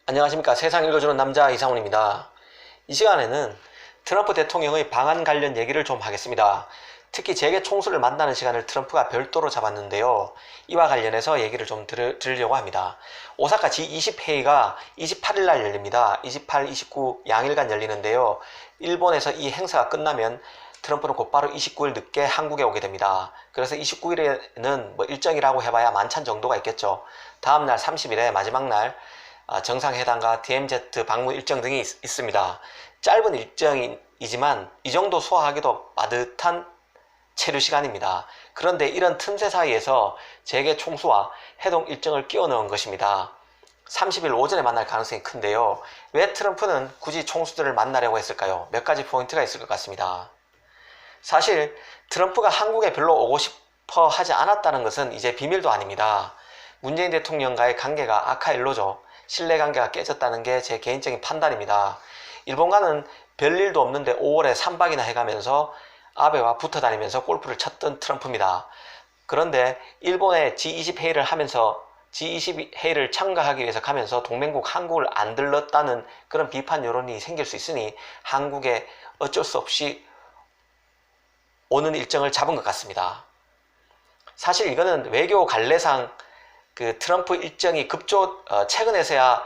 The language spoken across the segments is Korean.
안녕하십니까. 세상 읽어주는 남자 이상훈입니다. 이 시간에는 트럼프 대통령의 방한 관련 얘기를 좀 하겠습니다. 특히 재계 총수를 만나는 시간을 트럼프가 별도로 잡았는데요. 이와 관련해서 얘기를 좀 들으려고 합니다. 오사카 G20 회의가 28일 날 열립니다. 28, 29 양일간 열리는데요. 일본에서 이 행사가 끝나면 트럼프는 곧바로 29일 늦게 한국에 오게 됩니다. 그래서 29일에는 뭐 일정이라고 해봐야 만찬 정도가 있겠죠. 다음날 30일에 마지막 날 정상회담과 DMZ 방문 일정 등이 있습니다. 짧은 일정이지만 이 정도 소화하기도 빠듯한 체류 시간입니다. 그런데 이런 틈새 사이에서 재계 총수와 회동 일정을 끼워 넣은 것입니다. 30일 오전에 만날 가능성이 큰데요. 왜 트럼프는 굳이 총수들을 만나려고 했을까요? 몇 가지 포인트가 있을 것 같습니다. 사실 트럼프가 한국에 별로 오고 싶어 하지 않았다는 것은 이제 비밀도 아닙니다. 문재인 대통령과의 관계가 악화일로죠. 신뢰관계가 깨졌다는 게 제 개인적인 판단입니다. 일본과는 별일도 없는데 5월에 3박이나 해가면서 아베와 붙어 다니면서 골프를 쳤던 트럼프입니다. 그런데 일본에 G20 회의를 하면서 G20 회의를 참가하기 위해서 가면서 동맹국 한국을 안 들렀다는 그런 비판 여론이 생길 수 있으니 한국에 어쩔 수 없이 오는 일정을 잡은 것 같습니다. 사실 이거는 외교 관례상 그 트럼프 일정이 최근에서야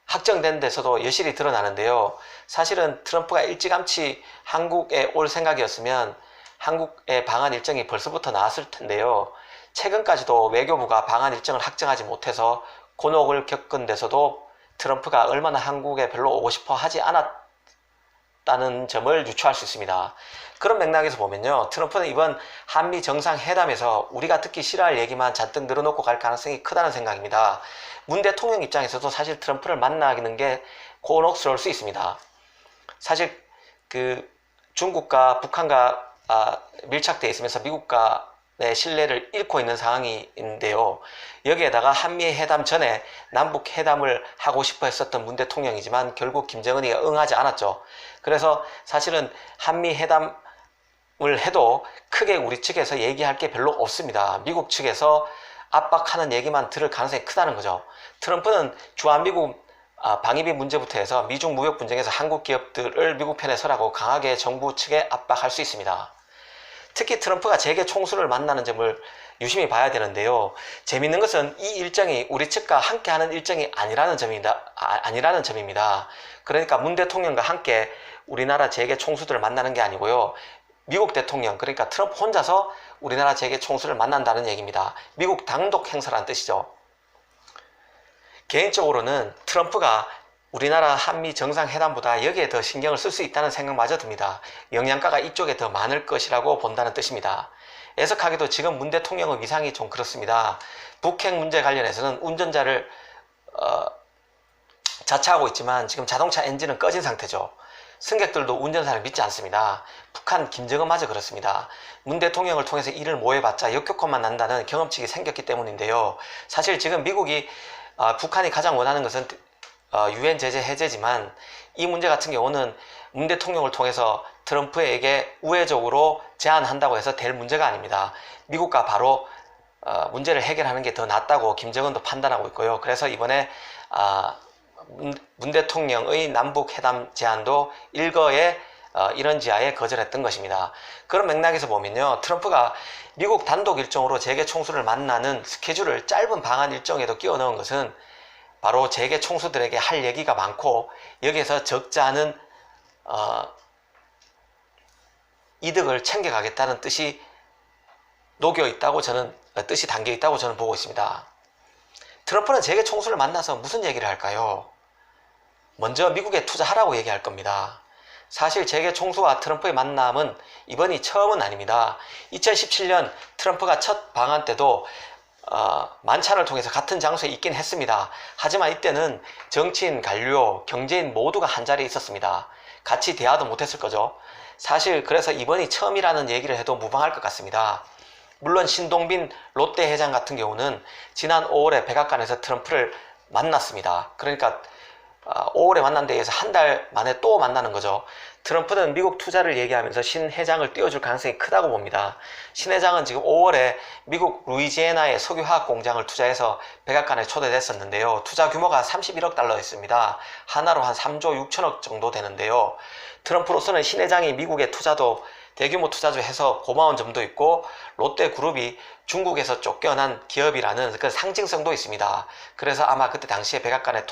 확정된 데서도 여실히 드러나는데요. 사실은 트럼프가 일찌감치 한국에 올 생각이었으면 한국의 방한 일정이 벌써부터 나왔을 텐데요. 최근까지도 외교부가 방한 일정을 확정하지 못해서 곤혹을 겪은 데서도 트럼프가 얼마나 한국에 별로 오고 싶어 하지 않았다는 점을 유추할 수 있습니다. 그런 맥락에서 보면요, 트럼프는 이번 한미 정상회담에서 우리가 듣기 싫어할 얘기만 잔뜩 늘어놓고 갈 가능성이 크다는 생각입니다. 문 대통령 입장에서도 사실 트럼프를 만나는 게 곤혹스러울 수 있습니다. 사실 그 중국과 북한과 밀착되어 있으면서 미국과 신뢰를 잃고 있는 상황인데요. 여기에다가 한미 회담 전에 남북 회담을 하고 싶어 했었던 문 대통령이지만 결국 김정은이가 응하지 않았죠. 그래서 사실은 한미 회담을 해도 크게 우리 측에서 얘기할 게 별로 없습니다. 미국 측에서 압박하는 얘기만 들을 가능성이 크다는 거죠. 트럼프는 주한미국 방위비 문제부터 해서 미중 무역 분쟁에서 한국 기업들을 미국 편에 서라고 강하게 정부 측에 압박할 수 있습니다. 특히 트럼프가 재계 총수를 만나는 점을 유심히 봐야 되는데요. 재밌는 것은 이 일정이 우리 측과 함께하는 일정이 아니라는 점입니다. 그러니까 문 대통령과 함께 우리나라 재계 총수들을 만나는 게 아니고요. 미국 대통령, 그러니까 트럼프 혼자서 우리나라 재계 총수를 만난다는 얘기입니다. 미국 단독 행사라는 뜻이죠. 개인적으로는 트럼프가 우리나라 한미 정상회담보다 여기에 더 신경을 쓸 수 있다는 생각마저 듭니다. 영양가가 이쪽에 더 많을 것이라고 본다는 뜻입니다. 애석하게도 지금 문 대통령의 위상이 좀 그렇습니다. 북핵 문제 관련해서는 운전자를 자처하고 있지만 지금 자동차 엔진은 꺼진 상태죠. 승객들도 운전사를 믿지 않습니다. 북한 김정은마저 그렇습니다. 문 대통령을 통해서 이를 모해봤자 역효과만 난다는 경험칙이 생겼기 때문인데요. 사실 지금 미국이 북한이 가장 원하는 것은 유엔 제재 해제지만 이 문제 같은 경우는 문 대통령을 통해서 트럼프에게 우회적으로 제안한다고 해서 될 문제가 아닙니다. 미국과 바로 문제를 해결하는 게 더 낫다고 김정은도 판단하고 있고요. 그래서 이번에 문 대통령의 남북 회담 제안도 일거에 이런 지하에 거절했던 것입니다. 그런 맥락에서 보면요, 트럼프가 미국 단독 일정으로 재계 총수를 만나는 스케줄을 짧은 방한 일정에도 끼워 넣은 것은 바로 재계 총수들에게 할 얘기가 많고 여기에서 적지 않은 이득을 챙겨가겠다는 뜻이 뜻이 담겨 있다고 저는 보고 있습니다. 트럼프는 재계 총수를 만나서 무슨 얘기를 할까요? 먼저 미국에 투자하라고 얘기할 겁니다. 사실 재계 총수와 트럼프의 만남은 이번이 처음은 아닙니다. 2017년 트럼프가 첫 방한 때도 만찬을 통해서 같은 장소에 있긴 했습니다. 하지만 이때는 정치인, 관료, 경제인 모두가 한자리에 있었습니다. 같이 대화도 못했을 거죠. 사실 그래서 이번이 처음이라는 얘기를 해도 무방할 것 같습니다. 물론 신동빈 롯데 회장 같은 경우는 지난 5월에 백악관에서 트럼프를 만났습니다. 그러니까 5월에 만난 데에서 한 달 만에 또 만나는 거죠. 트럼프는 미국 투자를 얘기하면서 신 회장을 띄워줄 가능성이 크다고 봅니다. 신 회장은 지금 5월에 미국 루이지애나의 석유화학 공장을 투자해서 백악관에 초대됐었는데요. 투자 규모가 31억 달러였습니다. 하나로 한 3조 6천억 정도 되는데요. 트럼프로서는 신 회장이 미국의 투자도 대규모 투자도 해서 고마운 점도 있고 롯데그룹이 중국에서 쫓겨난 기업이라는 그 상징성도 있습니다. 그래서 아마 그때 당시에 백악관에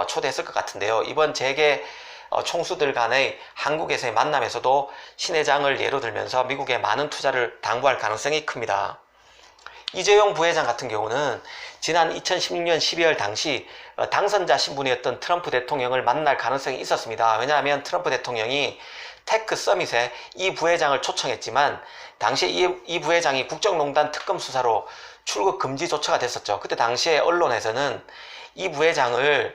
초대했을 것 같은데요. 이번 재계 총수들 간의 한국에서의 만남에서도 신 회장을 예로 들면서 미국에 많은 투자를 당부할 가능성이 큽니다. 이재용 부회장 같은 경우는 지난 2016년 12월 당시 당선자 신분이었던 트럼프 대통령을 만날 가능성이 있었습니다. 왜냐하면 트럼프 대통령이 테크 서밋에 이 부회장을 초청했지만 당시에 이 부회장이 국정농단 특검 수사로 출국 금지 조처가 됐었죠. 그때 당시에 언론에서는 이 부회장이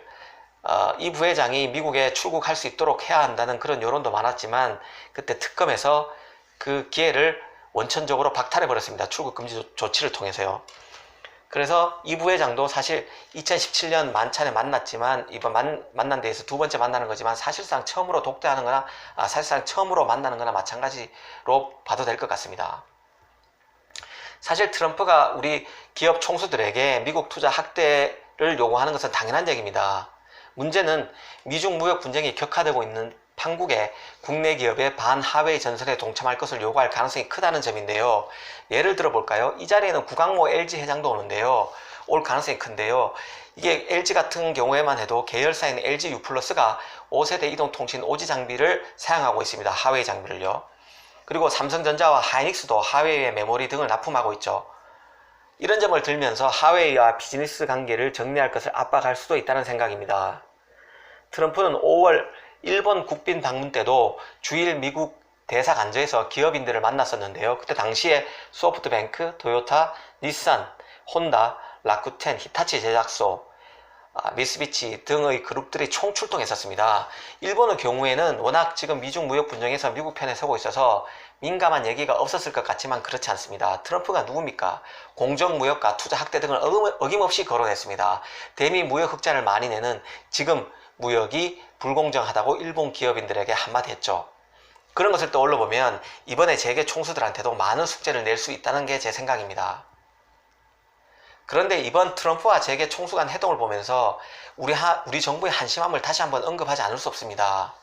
미국에 출국할 수 있도록 해야 한다는 그런 여론도 많았지만 그때 특검에서 그 기회를 원천적으로 박탈해버렸습니다. 출국 금지 조치를 통해서요. 그래서 이 부회장도 사실 2017년 만찬에 만났지만 이번 만난 데에서 두 번째 만나는 거지만 사실상 처음으로 독대하는 거나 사실상 처음으로 만나는 거나 마찬가지로 봐도 될 것 같습니다. 사실 트럼프가 우리 기업 총수들에게 미국 투자 확대를 요구하는 것은 당연한 얘기입니다. 문제는 미중 무역 분쟁이 격화되고 있는 한국의 국내 기업의 반하웨이 전선에 동참할 것을 요구할 가능성이 크다는 점인데요. 예를 들어 볼까요? 이 자리에는 구강모 LG 회장도 오는데요. 올 가능성이 큰데요. 이게 LG 같은 경우에만 해도 계열사인 LG U+가 5세대 이동통신 오지 장비를 사용하고 있습니다. 하웨이 장비를요. 그리고 삼성전자와 하이닉스도 하웨이의 메모리 등을 납품하고 있죠. 이런 점을 들면서 하웨이와 비즈니스 관계를 정리할 것을 압박할 수도 있다는 생각입니다. 트럼프는 5월 일본 국빈 방문 때도 주일 미국 대사관저에서 기업인들을 만났었는데요. 그때 당시에 소프트뱅크, 토요타, 닛산, 혼다, 라쿠텐, 히타치 제작소, 미쓰비시 등의 그룹들이 총출동했었습니다. 일본의 경우에는 워낙 지금 미중 무역 분쟁에서 미국 편에 서고 있어서 민감한 얘기가 없었을 것 같지만 그렇지 않습니다. 트럼프가 누굽니까? 공정무역과 투자 확대 등을 어김없이 거론했습니다. 대미 무역 흑자를 많이 내는 지금 무역이 불공정하다고 일본 기업인들에게 한마디 했죠. 그런 것을 떠올려 보면 이번에 재계 총수들한테도 많은 숙제를 낼 수 있다는 게 제 생각입니다. 그런데 이번 트럼프와 재계 총수 간 회동을 보면서 우리 정부의 한심함을 다시 한번 언급하지 않을 수 없습니다.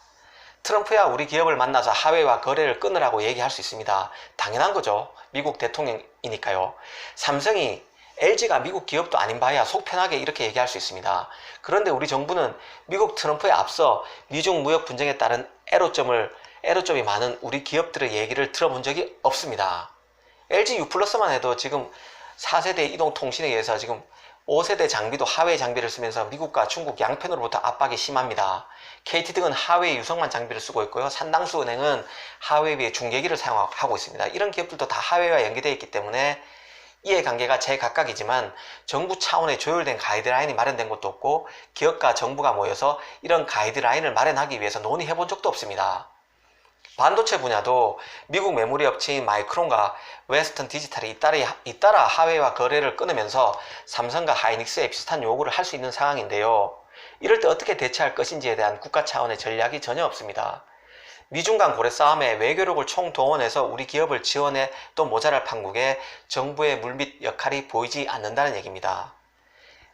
트럼프야 우리 기업을 만나서 하웨이와 거래를 끊으라고 얘기할 수 있습니다. 당연한 거죠. 미국 대통령이니까요. 삼성이 LG가 미국 기업도 아닌 바야 속 편하게 이렇게 얘기할 수 있습니다. 그런데 우리 정부는 미국 트럼프에 앞서 미중 무역 분쟁에 따른 애로점이 많은 우리 기업들의 얘기를 들어본 적이 없습니다. LG U+만 해도 지금 4세대 이동통신에 의해서 지금 5세대 장비도 하웨이 장비를 쓰면서 미국과 중국 양편으로부터 압박이 심합니다. KT 등은 하웨이 유성만 장비를 쓰고 있고요. 산당수 은행은 하웨이의 중계기를 사용하고 있습니다. 이런 기업들도 다 하웨이와 연계되어 있기 때문에 이해관계가 제각각이지만 정부 차원의 조율된 가이드라인이 마련된 것도 없고 기업과 정부가 모여서 이런 가이드라인을 마련하기 위해서 논의해 본 적도 없습니다. 반도체 분야도 미국 메모리 업체인 마이크론과 웨스턴 디지털이 잇따라 하웨이와 거래를 끊으면서 삼성과 하이닉스에 비슷한 요구를 할 수 있는 상황인데요. 이럴 때 어떻게 대처할 것인지에 대한 국가 차원의 전략이 전혀 없습니다. 미중 간 고래 싸움에 외교력을 총동원해서 우리 기업을 지원해 또 모자랄 판국에 정부의 물밑 역할이 보이지 않는다는 얘기입니다.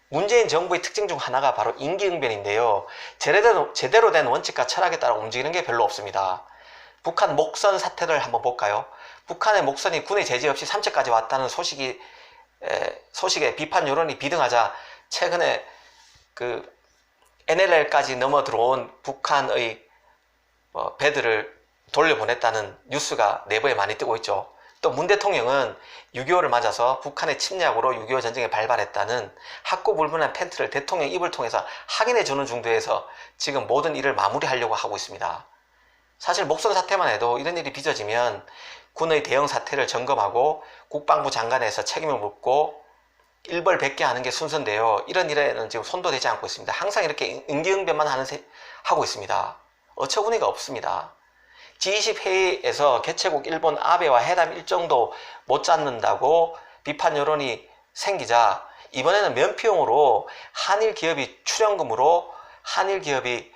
문재인 정부의 특징 중 하나가 바로 임기응변인데요. 제대로 된 원칙과 철학에 따라 움직이는 게 별로 없습니다. 북한 목선 사태를 한번 볼까요? 북한의 목선이 군의 제재 없이 삼척까지 왔다는 소식에 비판 여론이 비등하자 최근에 NLL까지 넘어 들어온 북한의 배들을 돌려보냈다는 뉴스가 내부에 많이 뜨고 있죠. 또 문 대통령은 6.25를 맞아서 북한의 침략으로 6.25 전쟁에 발발했다는 학구불분한 팬트를 대통령 입을 통해서 확인해 주는 정도에서 지금 모든 일을 마무리하려고 하고 있습니다. 사실 목선 사태만 해도 이런 일이 빚어지면 군의 대형 사태를 점검하고 국방부 장관에서 책임을 묻고 일벌백계 하는 게 순서인데요. 이런 일에는 지금 손도 대지 않고 있습니다. 항상 이렇게 임기응변만 하고 있습니다. 어처구니가 없습니다. G20 회의에서 개최국 일본 아베와 회담 일정도 못 잡는다고 비판 여론이 생기자 이번에는 면피용으로 한일 기업이 출연금으로 한일 기업이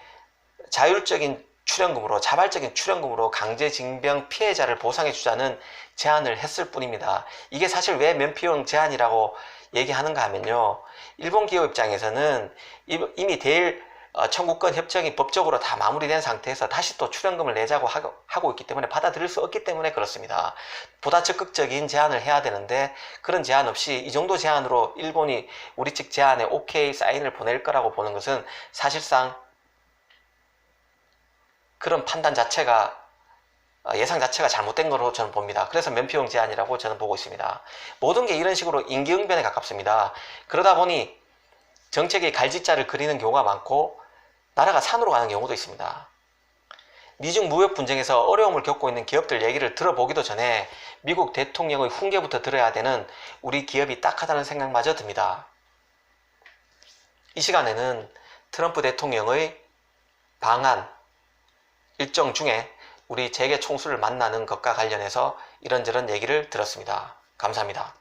자율적인 출연금으로, 자발적인 출연금으로 강제징병 피해자를 보상해주자는 제안을 했을 뿐입니다. 이게 사실 왜 면피용 제안이라고 얘기하는가 하면요, 일본 기업 입장에서는 이미 대일 청구권 협정이 법적으로 다 마무리된 상태에서 다시 또 출연금을 내자고 하고 있기 때문에 받아들일 수 없기 때문에 그렇습니다. 보다 적극적인 제안을 해야 되는데 그런 제안 없이 이 정도 제안으로 일본이 우리 측 제안에 오케이 사인을 보낼 거라고 보는 것은 사실상 그런 판단 자체가, 예상 자체가 잘못된 거로 저는 봅니다. 그래서 면피용 제안이라고 저는 보고 있습니다. 모든 게 이런 식으로 임기응변에 가깝습니다. 그러다 보니 정책의 갈짓자를 그리는 경우가 많고 나라가 산으로 가는 경우도 있습니다. 미중 무역 분쟁에서 어려움을 겪고 있는 기업들 얘기를 들어보기도 전에 미국 대통령의 훈계부터 들어야 되는 우리 기업이 딱하다는 생각마저 듭니다. 이 시간에는 트럼프 대통령의 방한 일정 중에 우리 재계 총수를 만나는 것과 관련해서 이런저런 얘기를 들었습니다. 감사합니다.